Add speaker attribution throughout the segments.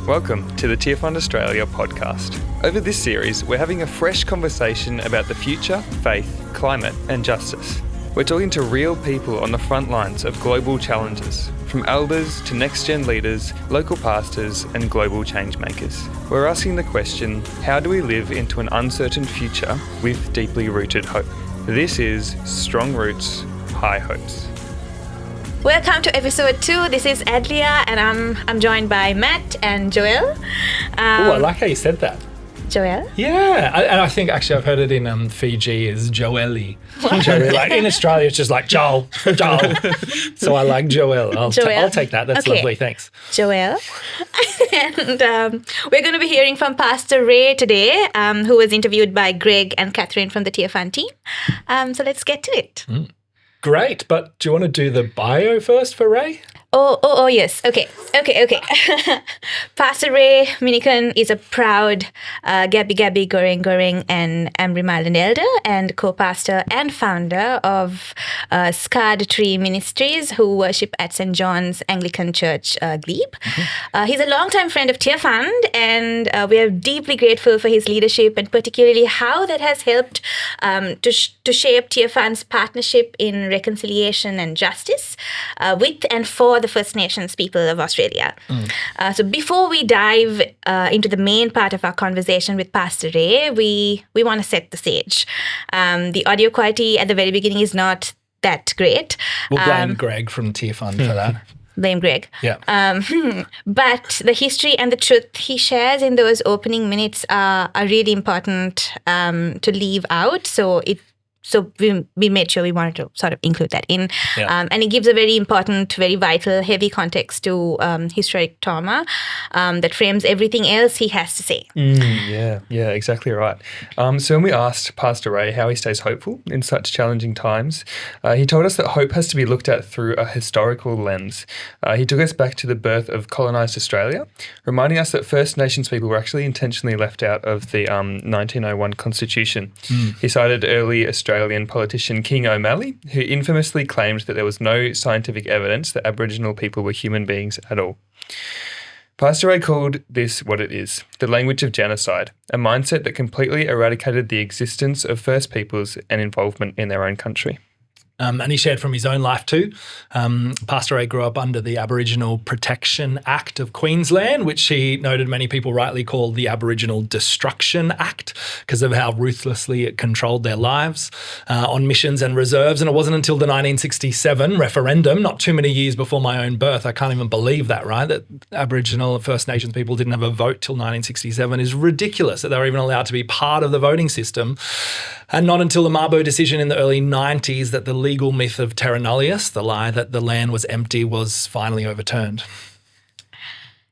Speaker 1: Welcome to the Tearfund Australia podcast. Over this series, we're having a fresh conversation about the future, faith, climate and justice. We're talking to real people on the front lines of global challenges, from elders to next-gen leaders, local pastors and global change makers. We're asking the question, how do we live into an uncertain future with deeply rooted hope? This is Strong Roots, High Hopes.
Speaker 2: Welcome to episode 2. This is Adalia and I'm joined by Matt and Joel.
Speaker 3: I like how you said that.
Speaker 2: Joel?
Speaker 3: Yeah, and I think actually I've heard it in Fiji as Joeli. Joel. Like in Australia, it's just like Joel. So I like Joel. I'll take that. That's lovely. Thanks.
Speaker 2: Joel. And we're going to be hearing from Pastor Ray today, who was interviewed by Greg and Katherine from the Tearfund team. So let's get to it.
Speaker 3: Great, but do you want to do the bio first for Ray?
Speaker 2: Oh, yes. Okay. Pastor Ray Minniecon is a proud Kabi-Kabi and Gurang-Gurang and Ambrym Island elder and co-pastor and founder of Scarred Tree Ministries, who worship at St. John's Anglican Church, Glebe. He's a longtime friend of Tearfund, and we are deeply grateful for his leadership and particularly how that has helped to shape Tearfund's partnership in reconciliation and justice with and for the First Nations people of Australia. So before we dive into the main part of our conversation with Pastor Ray, we want to set the stage. The audio quality at the very beginning is not that great.
Speaker 3: We'll blame Greg from Tearfund for that.
Speaker 2: Blame Greg.
Speaker 3: Yeah.
Speaker 2: But the history and the truth he shares in those opening minutes are really important to leave out. So we made sure we wanted to sort of include that in. Yeah. And it gives a very important, very vital, heavy context to historic trauma that frames everything else he has to say.
Speaker 1: Yeah, exactly right. So when we asked Pastor Ray how he stays hopeful in such challenging times, he told us that hope has to be looked at through a historical lens. He took us back to the birth of colonised Australia, reminding us that First Nations people were actually intentionally left out of the 1901 Constitution. He cited early Australian politician King O'Malley, who infamously claimed that there was no scientific evidence that Aboriginal people were human beings at all. Pastor Ray called this what it is, the language of genocide, a mindset that completely eradicated the existence of First Peoples and involvement in their own country.
Speaker 3: And he shared from his own life too. Pastor Ray grew up under the Aboriginal Protection Act of Queensland, which he noted many people rightly call the Aboriginal Destruction Act because of how ruthlessly it controlled their lives on missions and reserves. And it wasn't until the 1967 referendum, not too many years before my own birth, I can't even believe that, right? That Aboriginal and First Nations people didn't have a vote till 1967 is ridiculous that they were even allowed to be part of the voting system. And not until the Mabo decision in the early 90s that the legal myth of terra nullius, the lie that the land was empty, was finally overturned.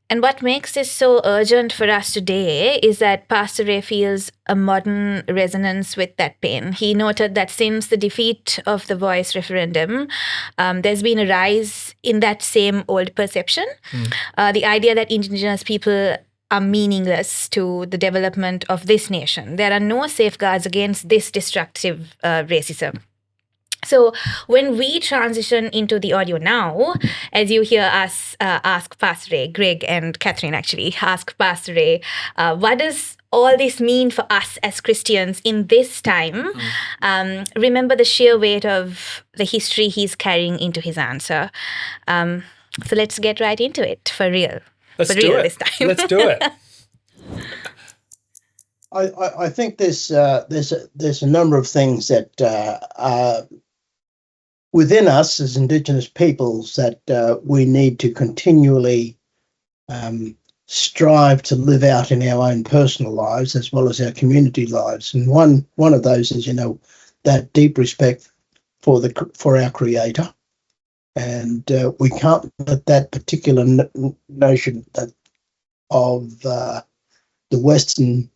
Speaker 2: And what makes this so urgent for us today is that Pastor Ray feels a modern resonance with that pain. He noted that since the defeat of the Voice referendum, there's been a rise in that same old perception. The idea that Indigenous people are meaningless to the development of this nation. There are no safeguards against this destructive racism. So when we transition into the audio now, as you hear us ask Pastor Ray, Greg and Katherine actually ask Pastor Ray, what does all this mean for us as Christians in this time? Remember the sheer weight of the history he's carrying into his answer. So let's get right into it for real.
Speaker 3: Let's do it this time. Let's do it.
Speaker 4: I think there's a number of things that are within us as Indigenous peoples that we need to continually strive to live out in our own personal lives as well as our community lives. And one of those is, that deep respect for our Creator. And we can't let that particular notion of the Western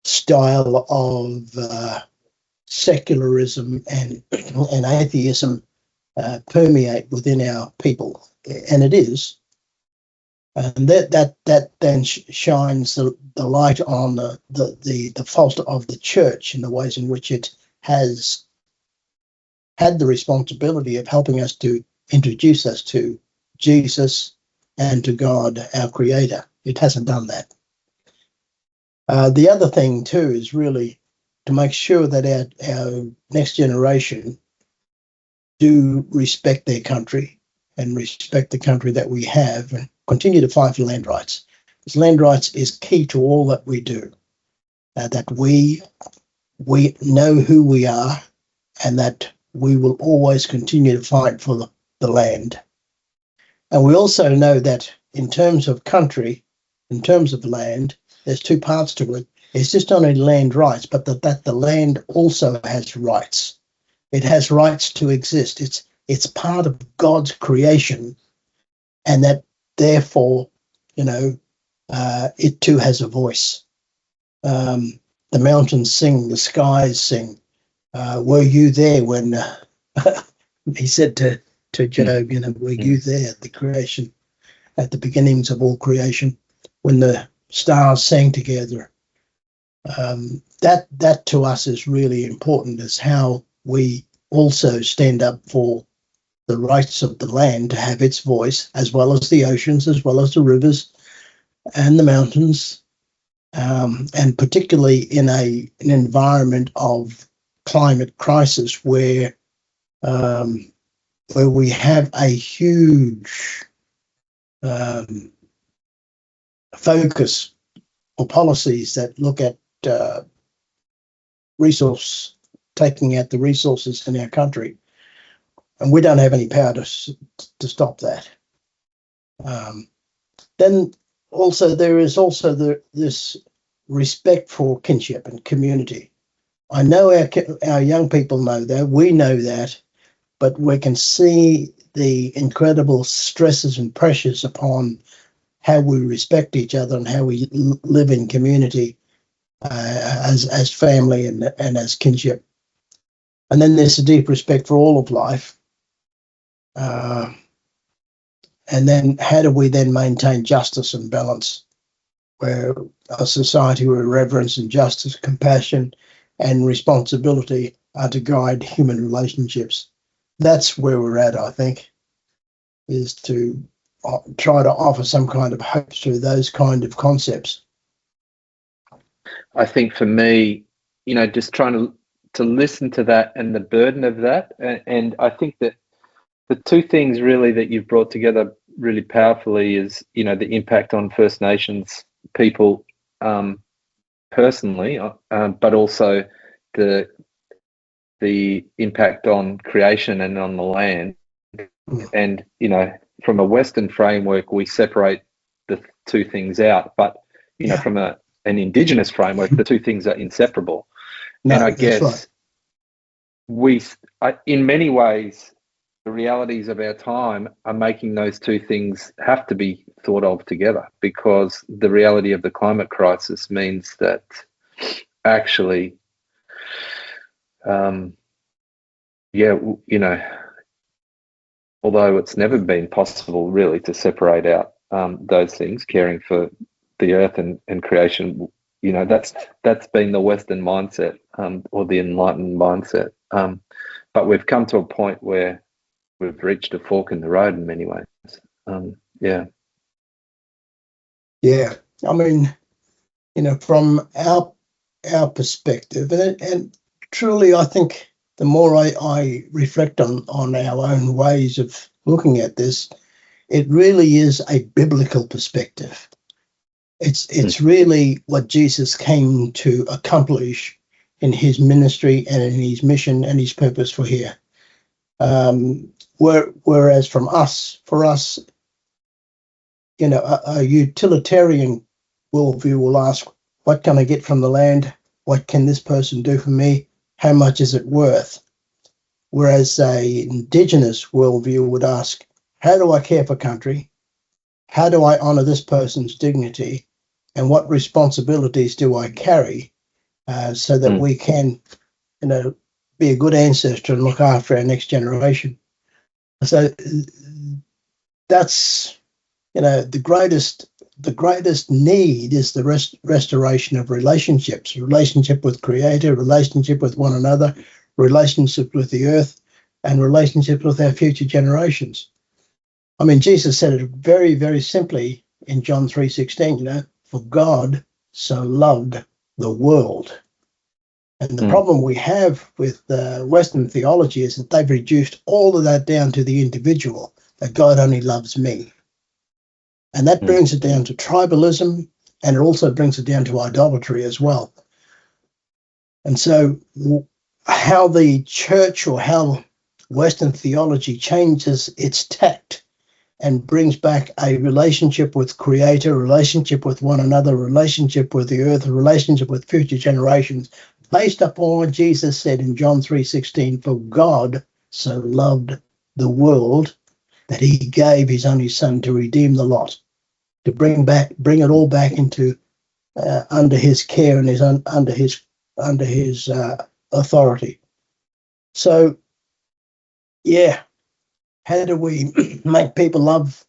Speaker 4: style of secularism and atheism permeate within our people, and it is. And that then shines the light on the fault of the church in the ways in which it has had the responsibility of helping us to introduce us to Jesus and to God, our Creator. It hasn't done that. The other thing too is really to make sure that our next generation do respect their country and respect the country that we have and continue to fight for land rights. Because land rights is key to all that we do. That we know who we are and that we will always continue to fight for the land. And we also know that in terms of country, in terms of land, there's two parts to it. It's just not only land rights, but that the land also has rights. It has rights to exist. It's part of God's creation, and that therefore, it too has a voice. The mountains sing, the skies sing. Were you there when he said to Job, were you there at the creation, at the beginnings of all creation, when the stars sang together? That to us is really important, is how we also stand up for the rights of the land to have its voice, as well as the oceans, as well as the rivers and the mountains, and particularly in an environment of climate crisis where we have a huge focus or policies that look at taking out the resources in our country, and we don't have any power to stop that. Then also there is also this respect for kinship and community. I know our young people know that, we know that, but we can see the incredible stresses and pressures upon how we respect each other and how we live in community as family and as kinship. And then there's a deep respect for all of life. And then how do we then maintain justice and balance, where a society where reverence and justice, compassion and responsibility are to guide human relationships? That's where we're at, I think, is to try to offer some kind of hope through those kind of concepts.
Speaker 5: I think for me, just trying to listen to that and the burden of that. And I think that the two things really that you've brought together really powerfully is, the impact on First Nations people personally, but also the impact on creation and on the land. And, from a Western framework, we separate the two things out. But, from an Indigenous framework, the two things are inseparable.
Speaker 4: No,
Speaker 5: and I guess
Speaker 4: right.
Speaker 5: In many ways, the realities of our time are making those two things have to be thought of together, because the reality of the climate crisis means that actually, although it's never been possible really to separate out those things, caring for the earth and creation, that's been the Western mindset or the enlightened mindset. But we've come to a point where we've reached a fork in the road in many ways.
Speaker 4: Yeah. I mean, from our perspective, and truly, I think the more I reflect on our own ways of looking at this, it really is a biblical perspective. It's really what Jesus came to accomplish in his ministry and in his mission and his purpose for here. Whereas for us, a utilitarian worldview will ask, what can I get from the land? What can this person do for me? How much is it worth? Whereas a Indigenous worldview would ask, how do I care for country? How do I honour this person's dignity? And what responsibilities do I carry so that we can, be a good ancestor and look after our next generation? So that's, the greatest need is the restoration of relationships, relationship with Creator, relationship with one another, relationship with the earth, and relationships with our future generations. I mean, Jesus said it very, very simply in John 3:16, for God so loved the world. And the problem we have with Western theology is that they've reduced all of that down to the individual, that God only loves me. And that brings it down to tribalism, and it also brings it down to idolatry as well. And so how the church or how Western theology changes its tact and brings back a relationship with Creator, a relationship with one another, a relationship with the earth, a relationship with future generations, based upon what Jesus said in John 3:16, for God so loved the world that he gave his only son to redeem the lot, to bring it all back into under his care and under his authority. So, yeah, how do we make people love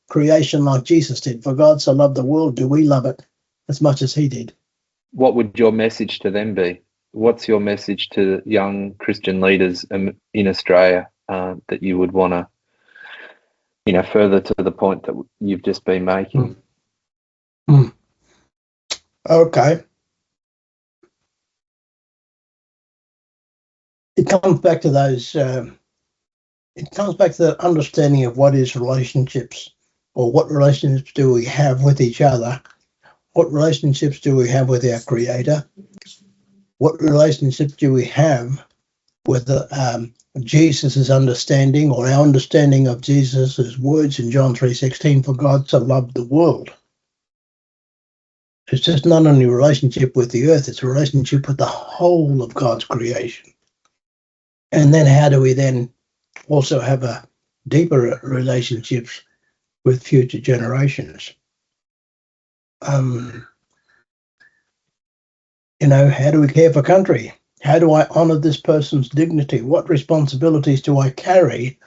Speaker 4: creation like Jesus did? For God so loved the world, do we love it as much as he did?
Speaker 5: What would your message to them be? What's your message to young Christian leaders in Australia that you would want to, further to the point that you've just been making?
Speaker 4: Okay. It comes back to those. It comes back to that understanding of what is relationships, or what relationships do we have with each other? What relationships do we have with our Creator? What relationships do we have with Jesus' understanding, or our understanding of Jesus' words in John 3:16, for God so loved the world? It's just not only a relationship with the earth, it's a relationship with the whole of God's creation. And then how do we then also have a deeper relationships with future generations? How do we care for country? How do I honour this person's dignity? What responsibilities do I carry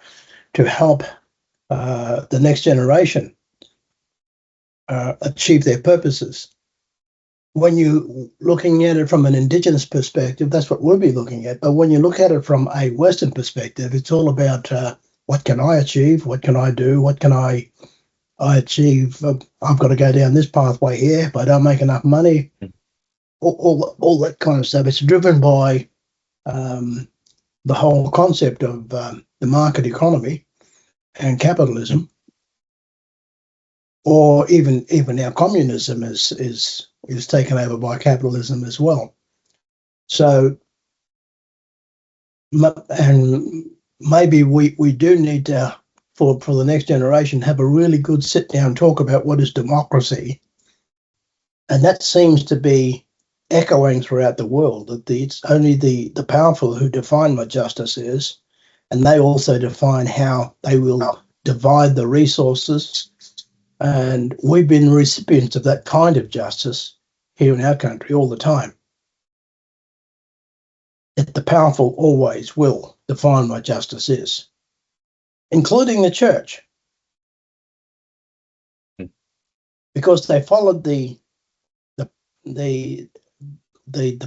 Speaker 4: to help the next generation achieve their purposes? When you're looking at it from an Indigenous perspective, that's what we'll be looking at. But when you look at it from a Western perspective, it's all about what can I achieve? What can I do? What can I achieve? I've got to go down this pathway here. If I don't make enough money, all that kind of stuff. It's driven by the whole concept of the market economy and capitalism, or even our communism is taken over by capitalism as well. So, and maybe we do need to, for the next generation, have a really good sit down talk about what is democracy, and that seems to be echoing throughout the world, that it's only the powerful who define what justice is, and they also define how they will divide the resources. And we've been recipients of that kind of justice here in our country all the time. That the powerful always will define what justice is, including the church, because they followed the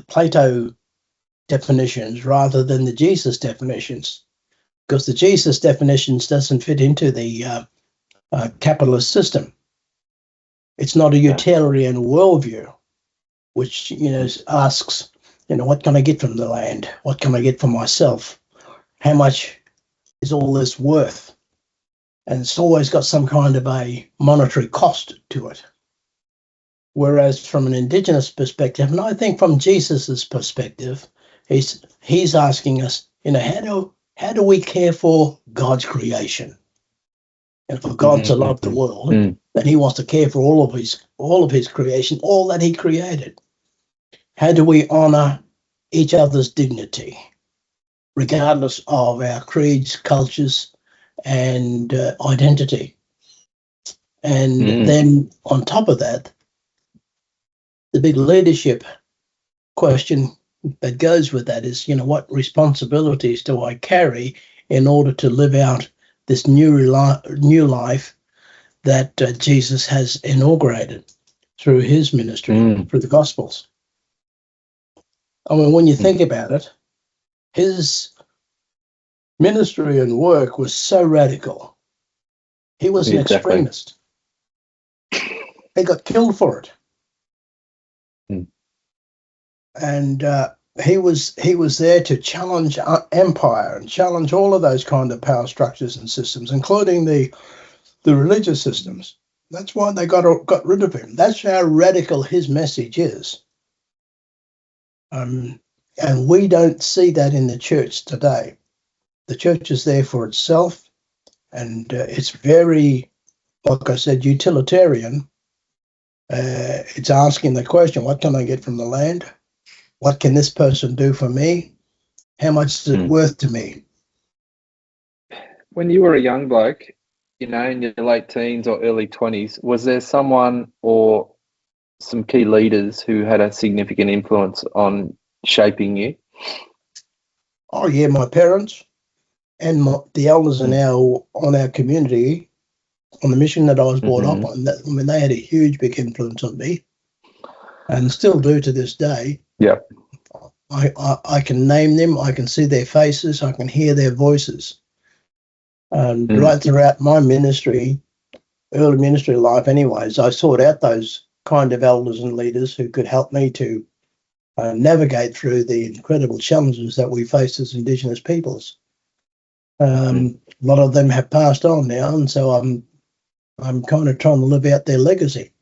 Speaker 4: Plato definitions rather than the Jesus definitions, because the Jesus definitions doesn't fit into the capitalist system. It's not a utilitarian worldview, which asks, what can I get from the land? What can I get for myself? How much is all this worth? And it's always got some kind of a monetary cost to it. Whereas from an Indigenous perspective, and I think from Jesus's perspective, he's asking us, how do we care for God's creation? And for God to love the world, then he wants to care for all of his creation, all that he created. How do we honour each other's dignity, regardless of our creeds, cultures, and identity? And then on top of that, the big leadership question that goes with that is, what responsibilities do I carry in order to live out this new life that Jesus has inaugurated through his ministry, through the Gospels? I mean, when you think about it, his ministry and work was so radical. He was an
Speaker 5: Exactly.
Speaker 4: extremist. He got killed for it.
Speaker 5: Mm.
Speaker 4: And he was there to challenge empire and challenge all of those kind of power structures and systems, including the religious systems. That's why they got rid of him. That's how radical his message is. And we don't see that in the church today. The church is there for itself, and it's very, like I said, utilitarian. It's asking the question, what can I get from the land? What can this person do for me? How much is it worth to me?
Speaker 5: When you were a young bloke, in your late teens or early 20s, was there someone or some key leaders who had a significant influence on shaping you?
Speaker 4: Oh yeah, my parents and the elders on our community, on the mission that I was brought up on. They had a huge, big influence on me, and still do to this day.
Speaker 5: Yeah.
Speaker 4: I can name them, I can see their faces, I can hear their voices. Right throughout my ministry, early ministry life anyways, I sought out those kind of elders and leaders who could help me to navigate through the incredible challenges that we face as Indigenous peoples. A lot of them have passed on now, and so I'm kind of trying to live out their legacy.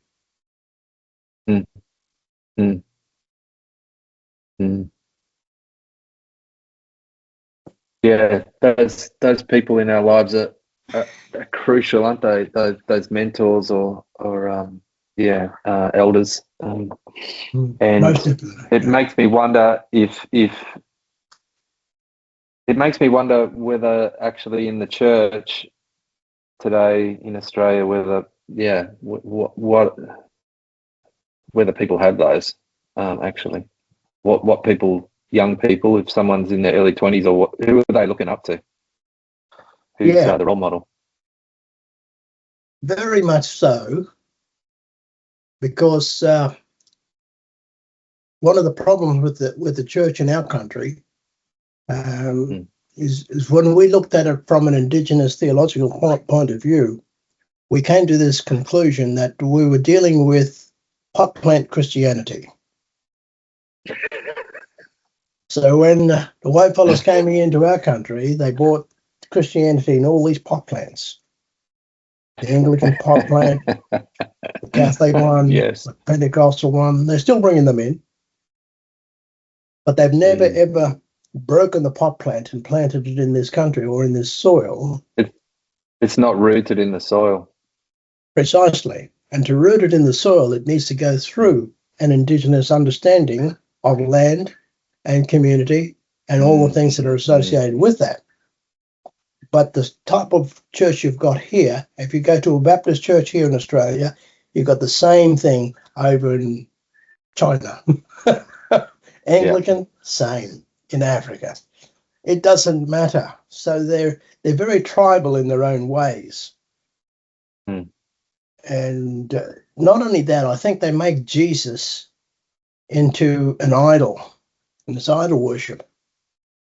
Speaker 5: Yeah, those people in our lives are crucial, aren't they? Those mentors or elders, and it makes me wonder whether actually in the church today in Australia, whether people have those actually, what people. Young people, if someone's in their early 20s, or who are they looking up to? Who's the role model?
Speaker 4: Very much so, because one of the problems with the church in our country is when we looked at it from an Indigenous theological point of view, we came to this conclusion that we were dealing with pot plant Christianity. So when the white fellas came into our country, they brought Christianity in all these pot plants. The Anglican pot plant, the Catholic one, the Pentecostal one. They're still bringing them in. But they've never, ever broken the pot plant and planted it in this country or in this soil.
Speaker 5: It's not rooted in the soil.
Speaker 4: Precisely. And to root it in the soil, it needs to go through an Indigenous understanding of land and community and all the things that are associated with that. But the type of church you've got here, if you go to a Baptist church here in Australia, you've got the same thing over in China. Anglican, same in Africa. It doesn't matter. So they're very tribal in their own ways. And not only that, I think they make Jesus into an idol. And it's idol worship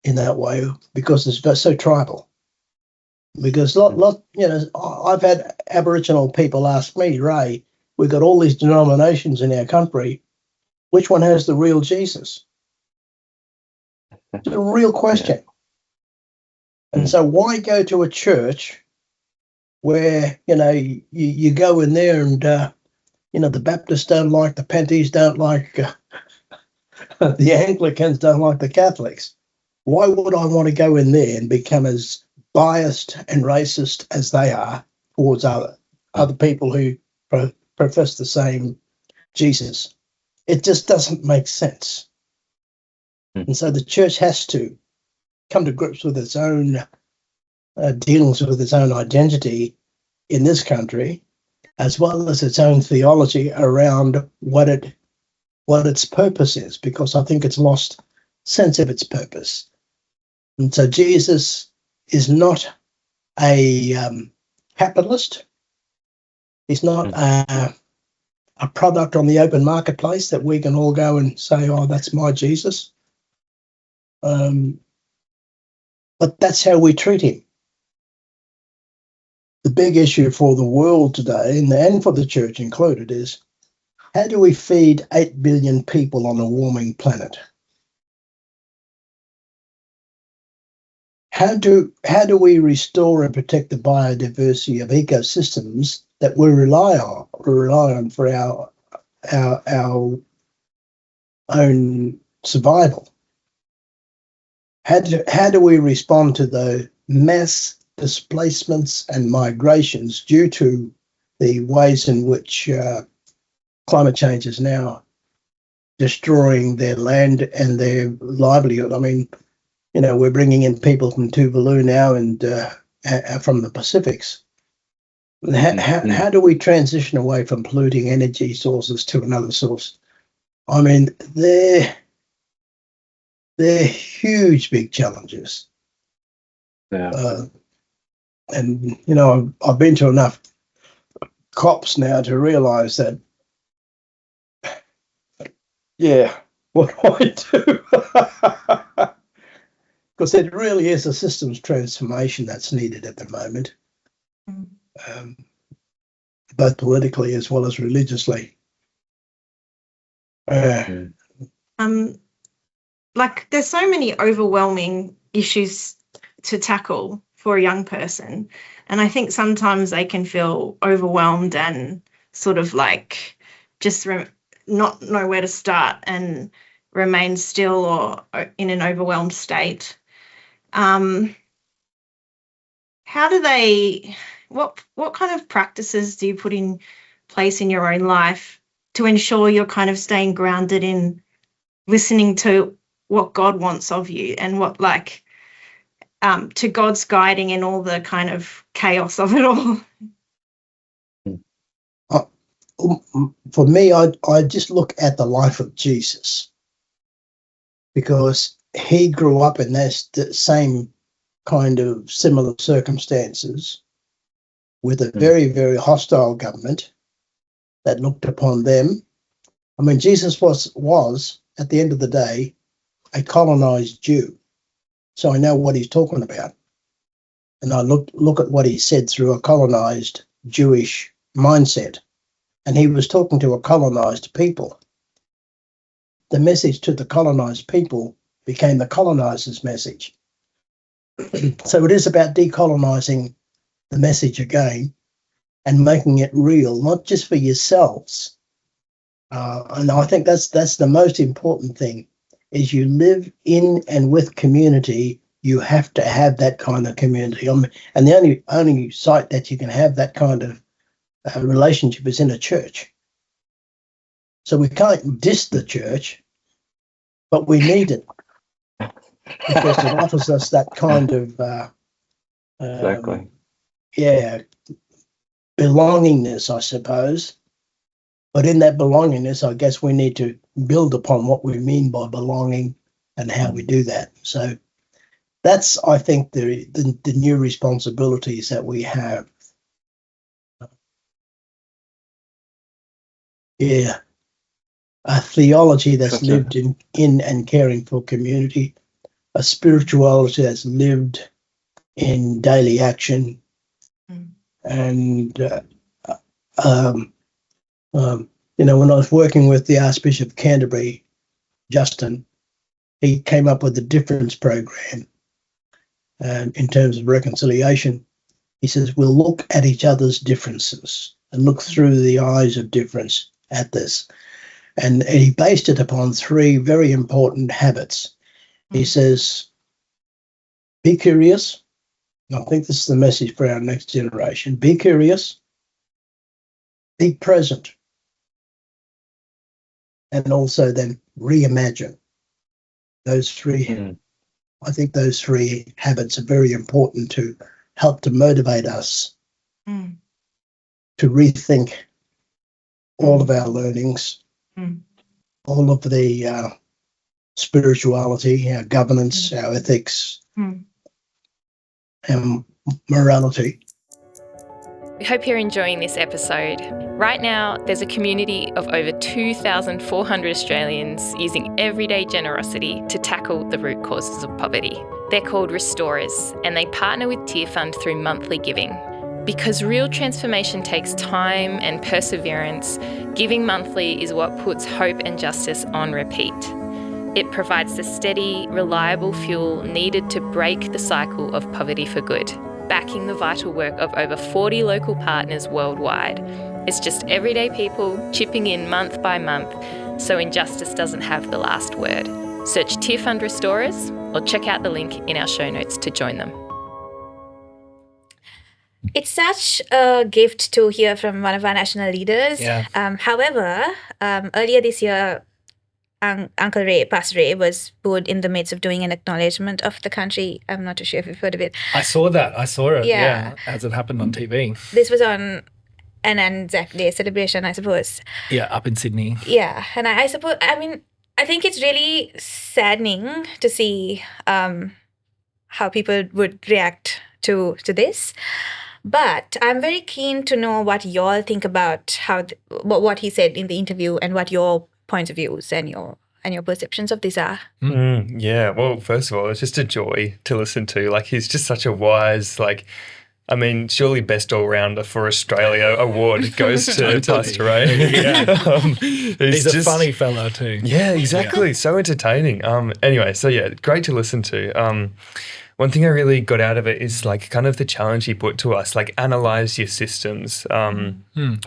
Speaker 4: in that way because it's so tribal. Because I've had Aboriginal people ask me, Ray, we've got all these denominations in our country. Which one has the real Jesus? It's a real question. And so why go to a church where, you go in there and, the Baptists don't like, the Penties don't like, the Anglicans don't like the Catholics. Why would I want to go in there and become as biased and racist as they are towards other people who profess the same Jesus? It just doesn't make sense. And so the church has to come to grips with its own dealings with its own identity in this country, as well as its own theology around what its purpose is, because I think it's lost sense of its purpose. And so Jesus is not a capitalist. He's not a product on the open marketplace that we can all go and say, oh, that's my Jesus. But that's how we treat him. the big issue for the world today, and for the church included, is how do we feed 8 billion people on a warming planet? How do we restore and protect the biodiversity of ecosystems that we rely on for our own survival? How do we respond to the mass displacements and migrations due to the ways in which climate change is now destroying their land and their livelihood? I mean, we're bringing in people from Tuvalu now and from the Pacifics. How do we transition away from polluting energy sources to another source? I mean, they're huge, big challenges.
Speaker 5: Yeah.
Speaker 4: And, I've been to enough COPs now to realise that, what do I do? Because it really is a systems transformation that's needed at the moment, both politically as well as religiously.
Speaker 6: There's so many overwhelming issues to tackle for a young person, and I think sometimes they can feel overwhelmed and sort of just not know where to start and remain still or in an overwhelmed state. How do they, what kind of practices do you put in place in your own life to ensure you're kind of staying grounded in listening to what God wants of you and what to God's guiding in all the kind of chaos of it all?
Speaker 4: For me, I just look at the life of Jesus, because he grew up in the same kind of similar circumstances with a very, very hostile government that looked upon them. I mean, Jesus was at the end of the day a colonized Jew, so I know what he's talking about, and I look at what he said through a colonized Jewish mindset, and he was talking to a colonized people. The message to the colonized people became the colonizer's message. So it is about decolonizing the message again and making it real, not just for yourselves. And I think that's the most important thing, is you live in and with community. You have to have that kind of community. And the only site that you can have that kind of relationship is in a church. So we can't diss the church, but we need it, because it offers us that kind of
Speaker 5: Exactly.
Speaker 4: belongingness, I suppose. But in that belongingness, I guess we need to build upon what we mean by belonging and how we do that. So that's, I think, the new responsibilities that we have. A theology that's lived in and caring for community, a spirituality that's lived in daily action, and when I was working with the Archbishop of Canterbury, Justin, he came up with the difference program in terms of reconciliation. He says, we'll look at each other's differences and look through the eyes of difference at this. And he based it upon 3 very important habits. He says, be curious. I think this is the message for our next generation. Be curious, be present, and also then reimagine. Those 3, I think those 3 habits are very important to help to motivate us to rethink all of our learnings, all of the spirituality, our governance, our ethics, and morality.
Speaker 7: We hope you're enjoying this episode. Right now, there's a community of over 2,400 Australians using everyday generosity to tackle the root causes of poverty. They're called Restorers, and they partner with Tearfund through monthly giving. Because real transformation takes time and perseverance, giving monthly is what puts hope and justice on repeat. It provides the steady, reliable fuel needed to break the cycle of poverty for good, backing the vital work of over 40 local partners worldwide. It's just everyday people chipping in month by month, so injustice doesn't have the last word. Search Tearfund Restorers or check out the link in our show notes to join them.
Speaker 2: It's such a gift to hear from one of our national leaders.
Speaker 3: Yeah.
Speaker 2: However, earlier this year, Uncle Ray, Pastor Ray, was put in the midst of doing an acknowledgement of the country. I'm not too sure if you've heard of it.
Speaker 3: I saw that. I saw it,
Speaker 2: Yeah.
Speaker 3: as it happened on TV.
Speaker 2: This was on an Anzac Day celebration, I suppose.
Speaker 3: Yeah, up in Sydney.
Speaker 2: Yeah, and I think it's really saddening to see how people would react to this. But I'm very keen to know what you all think about what he said in the interview and what your points of views and your perceptions of this are.
Speaker 1: Yeah, well, first of all, it's just a joy to listen to. Like, he's just such a wise, surely best all-rounder for Australia award goes to Pastor Ray.
Speaker 3: Yeah. He's a
Speaker 1: just
Speaker 3: funny fellow too.
Speaker 1: Yeah, exactly. Yeah. So entertaining. Anyway, so yeah, great to listen to. One thing I really got out of it is kind of the challenge he put to us, analyze your systems,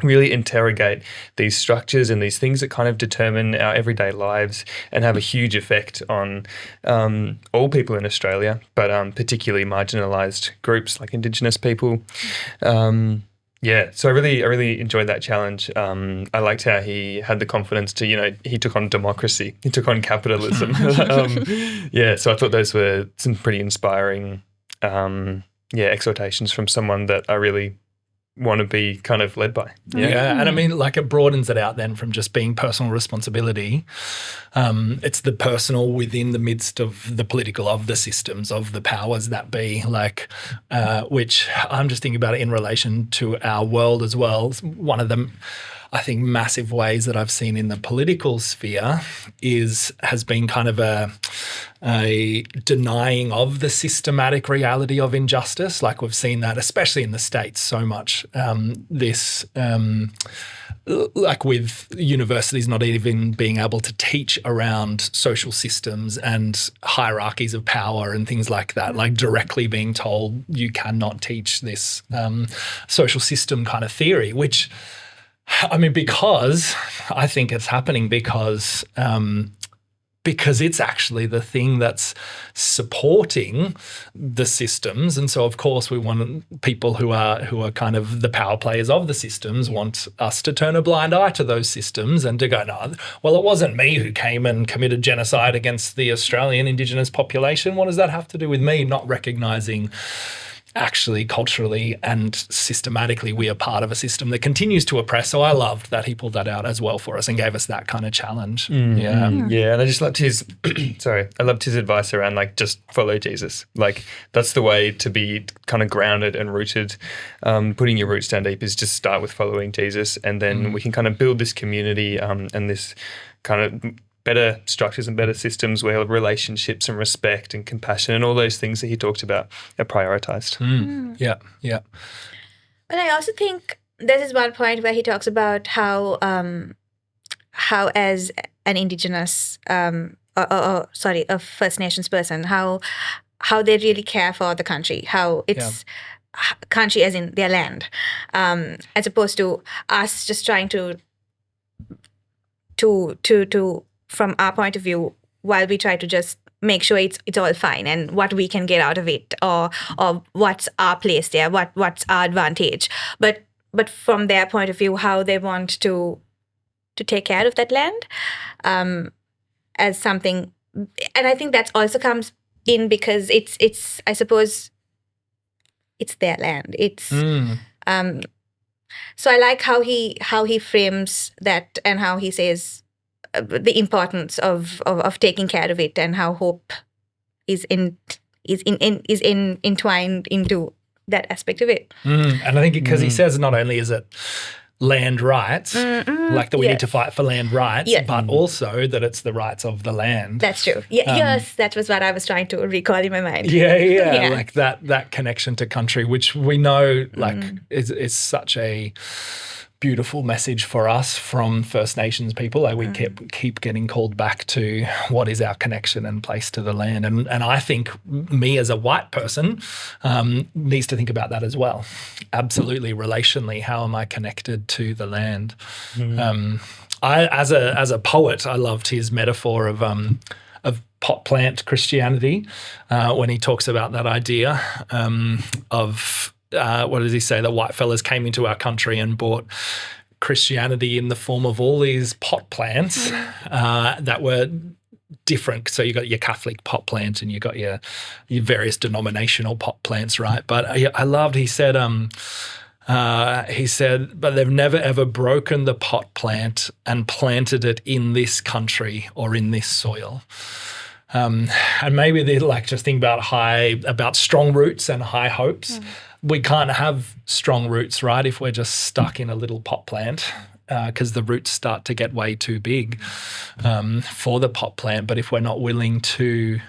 Speaker 1: really interrogate these structures and these things that kind of determine our everyday lives and have a huge effect on all people in Australia, but particularly marginalised groups like Indigenous people. Yeah, so I really enjoyed that challenge. I liked how he had the confidence to, he took on democracy, he took on capitalism. So I thought those were some pretty inspiring, exhortations from someone that I really want to be kind of led by.
Speaker 3: Yeah. And it broadens it out then from just being personal responsibility. It's the personal within the midst of the political, of the systems, of the powers that be, which I'm just thinking about it in relation to our world as well. One of them, I think, massive ways that I've seen in the political sphere has been kind of a denying of the systematic reality of injustice. We've seen that, especially in the States, so much. With universities not even being able to teach around social systems and hierarchies of power and things like that, directly being told you cannot teach this social system kind of theory, which, because I think it's happening because it's actually the thing that's supporting the systems. And so, of course, we want people who are kind of the power players of the systems want us to turn a blind eye to those systems and to go, no, well, it wasn't me who came and committed genocide against the Australian Indigenous population. What does that have to do with me? Not recognising actually culturally and systematically we are part of a system that continues to oppress. So I loved that he pulled that out as well for us and gave us that kind of challenge.
Speaker 1: Yeah, and I just loved his advice around just follow Jesus. That's the way to be kind of grounded and rooted. Putting your roots down deep is just start with following Jesus, and then we can kind of build this community and this kind of better structures and better systems where relationships and respect and compassion and all those things that he talked about are prioritised.
Speaker 3: Yeah.
Speaker 2: But I also think this is one point where he talks about how as an Indigenous, a First Nations person, how they really care for the country, how it's country as in their land, as opposed to us just trying to from our point of view, while we try to just make sure it's all fine and what we can get out of it, or what's our place there, what's our advantage, but from their point of view, how they want to take care of that land as something, and I think that also comes in because it's I suppose it's their land. It's so I like how he frames that and how he says the importance of taking care of it and how hope is entwined into that aspect of it.
Speaker 3: And I think because he says not only is it land rights, like that we need to fight for land rights, but also that it's the rights of the land.
Speaker 2: That's true. Yes, that was what I was trying to recall in my mind.
Speaker 3: Yeah. Like that connection to country, which we know is such a beautiful message for us from First Nations people. Like we keep getting called back to what is our connection and place to the land. And I think me as a white person needs to think about that as well. Absolutely, relationally, how am I connected to the land? I as a poet, I loved his metaphor of pot plant Christianity when he talks about that idea of what does he say? The white fellas came into our country and brought Christianity in the form of all these pot plants that were different. So you got your Catholic pot plant and you got your various denominational pot plants, right? But I loved. He said, but they've never ever broken the pot plant and planted it in this country or in this soil. And maybe they just think about strong roots and high hopes. We can't have strong roots, right, if we're just stuck in a little pot plant because the roots start to get way too big for the pot plant. But if we're not willing to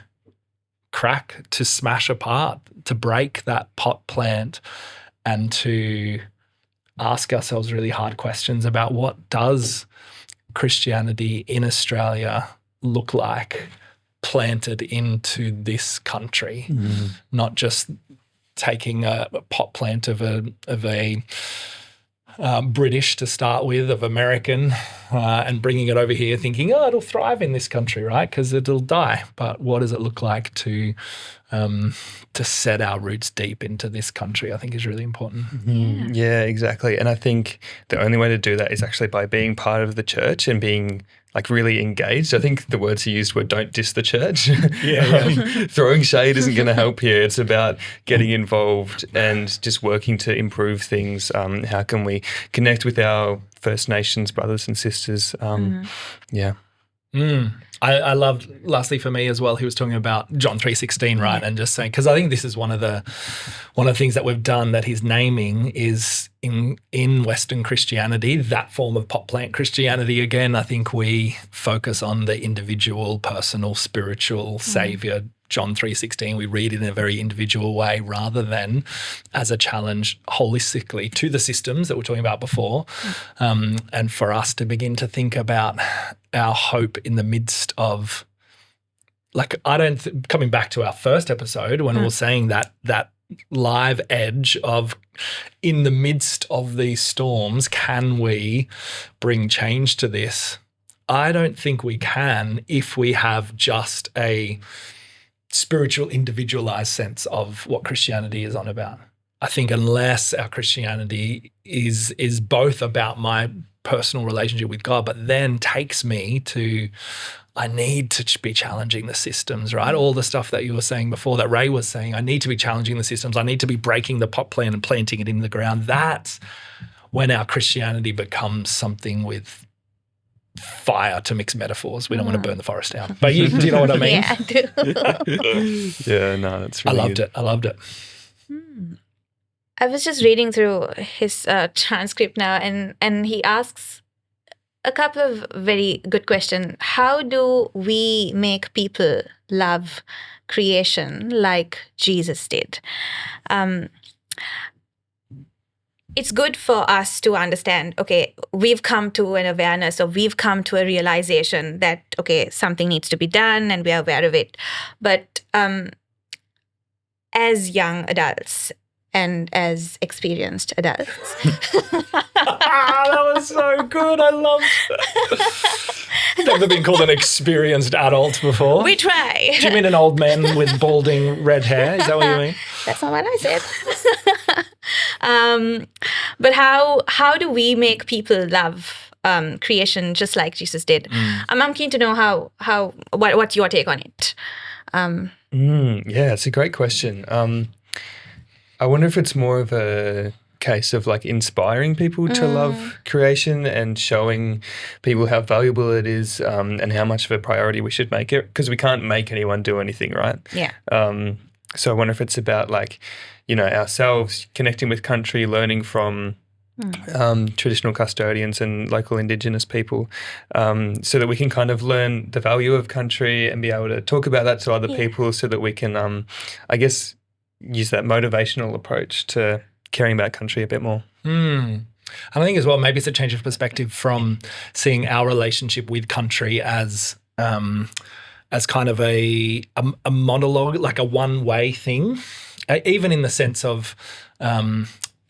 Speaker 3: crack, to smash apart, to break that pot plant and to ask ourselves really hard questions about what does Christianity in Australia look like planted into this country, not just taking a pot plant of a British to start with, of American, and bringing it over here thinking, it'll thrive in this country, right? Because it'll die. But what does it look like to set our roots deep into this country, I think is really important.
Speaker 1: Yeah, exactly. And I think the only way to do that is actually by being part of the church and being really engaged. I think the words he used were "don't diss the church." Throwing shade isn't going to help here. It's about getting involved and just working to improve things. How can we connect with our First Nations brothers and sisters?
Speaker 3: I loved, lastly for me as well, he was talking about John 3:16, right? And just saying, because I think this is one of the things that we've done that he's naming is in Western Christianity, that form of pot plant Christianity. Again, I think we focus on the individual, personal, spiritual saviour. John 3:16, we read it in a very individual way rather than as a challenge holistically to the systems that we were talking about before, and for us to begin to think about our hope in the midst of, coming back to our first episode when we were saying that live edge of in the midst of these storms, can we bring change to this? I don't think we can if we have just a spiritual individualized sense of what Christianity is on about. I think unless our Christianity is both about my personal relationship with God, but then takes me to, I need to be challenging the systems, right? All the stuff that you were saying before, that Ray was saying, I need to be challenging the systems. I need to be breaking the pot plant and planting it in the ground. That's when our Christianity becomes something with fire, to mix metaphors. We don't want to burn the forest down. But do you know what I mean?
Speaker 2: Yeah, I do.
Speaker 1: Yeah, no, that's really good.
Speaker 3: I loved it.
Speaker 2: I was just reading through his transcript now, and he asks a couple of very good questions. How do we make people love creation like Jesus did? It's good for us to understand, okay, we've come to an awareness, or we've come to a realization that, okay, something needs to be done and we are aware of it. But as young adults and as experienced adults.
Speaker 3: That was so good. I loved that. Never been called an experienced adult before.
Speaker 2: We try.
Speaker 3: Do you mean an old man with balding red hair? Is that what you mean?
Speaker 2: That's not what I said. But how do we make people love creation just like Jesus did? I'm keen to know what's your take on it.
Speaker 1: Yeah, it's a great question. I wonder if it's more of a case of inspiring people to love creation and showing people how valuable it is, and how much of a priority we should make it, because we can't make anyone do anything, right?
Speaker 2: Yeah.
Speaker 1: So I wonder if it's about ourselves connecting with country, learning from traditional custodians and local Indigenous people, so that we can kind of learn the value of country and be able to talk about that to other people, so that we can, I guess, use that motivational approach to caring about country a bit more.
Speaker 3: And I think as well, maybe it's a change of perspective from seeing our relationship with country as kind of a monologue, like a one-way thing, even in the sense of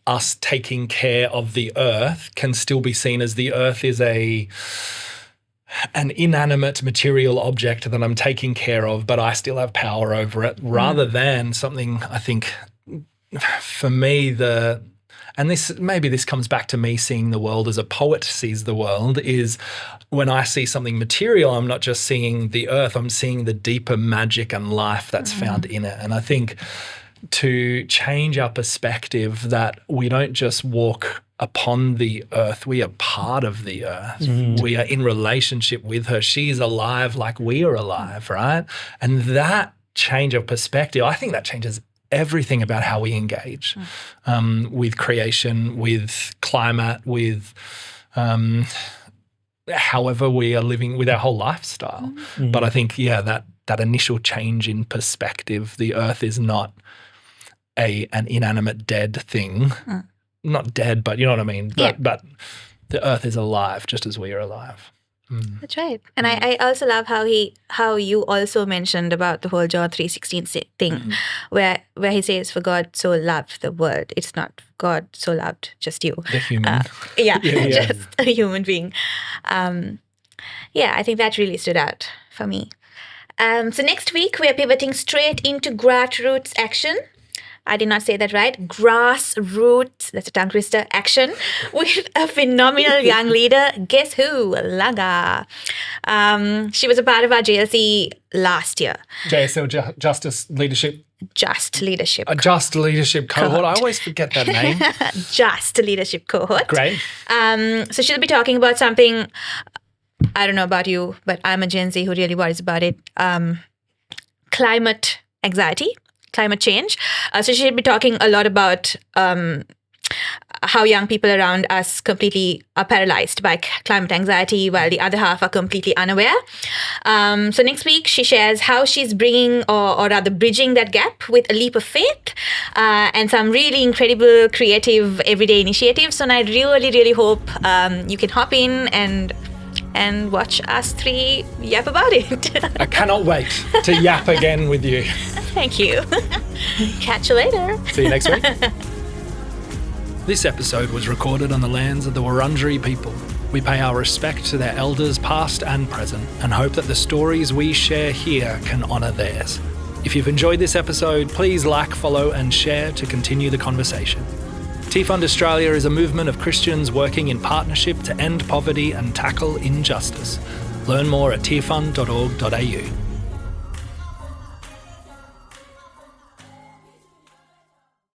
Speaker 3: us taking care of the earth can still be seen as the earth is an inanimate material object that I'm taking care of, but I still have power over it, rather than something, I think, for me, and this comes back to me seeing the world as a poet sees the world, is when I see something material, I'm not just seeing the earth, I'm seeing the deeper magic and life that's found in it. And I think to change our perspective that we don't just walk upon the earth, we are part of the earth. We are in relationship with her. She's alive like we are alive, right? And that change of perspective, I think that changes everything about how we engage with creation, with climate, with however we are living with our whole lifestyle. But I think, that initial change in perspective, the earth is not an inanimate dead thing. Not dead, but you know what I mean? But the earth is alive just as we are alive.
Speaker 2: That's right. And I also love how you also mentioned about the whole John 3:16 thing, where he says, "For God so loved the world." It's not God so loved just you.
Speaker 3: The human.
Speaker 2: Just a human being. I think that really stood out for me. So next week, we are pivoting straight into grassroots action. I did not say that right. Grassroots, that's a tongue twister, action with a phenomenal young leader. Guess who? Laga. She was a part of our JLC last year.
Speaker 3: JSL, Justice Leadership.
Speaker 2: Just Leadership.
Speaker 3: A Just Leadership cohort. I always forget that name.
Speaker 2: Just Leadership cohort.
Speaker 3: Great.
Speaker 2: So she'll be talking about something, I don't know about you, but I'm a Gen Z who really worries about it. Climate anxiety. Climate change. So she'll be talking a lot about how young people around us completely are paralyzed by climate anxiety, while the other half are completely unaware. So next week, she shares how she's bringing, or rather bridging that gap with a leap of faith and some really incredible, creative, everyday initiatives. And I really, really hope you can hop in and watch us three yap about it.
Speaker 3: I cannot wait to yap again with you.
Speaker 2: Thank you. Catch you later.
Speaker 3: See you next week. This episode was recorded on the lands of the Wurundjeri people. We pay our respect to their elders past and present and hope that the stories we share here can honour theirs. If you've enjoyed this episode, please like, follow and share to continue the conversation. Tearfund Australia is a movement of Christians working in partnership to end poverty and tackle injustice. Learn more at tearfund.org.au.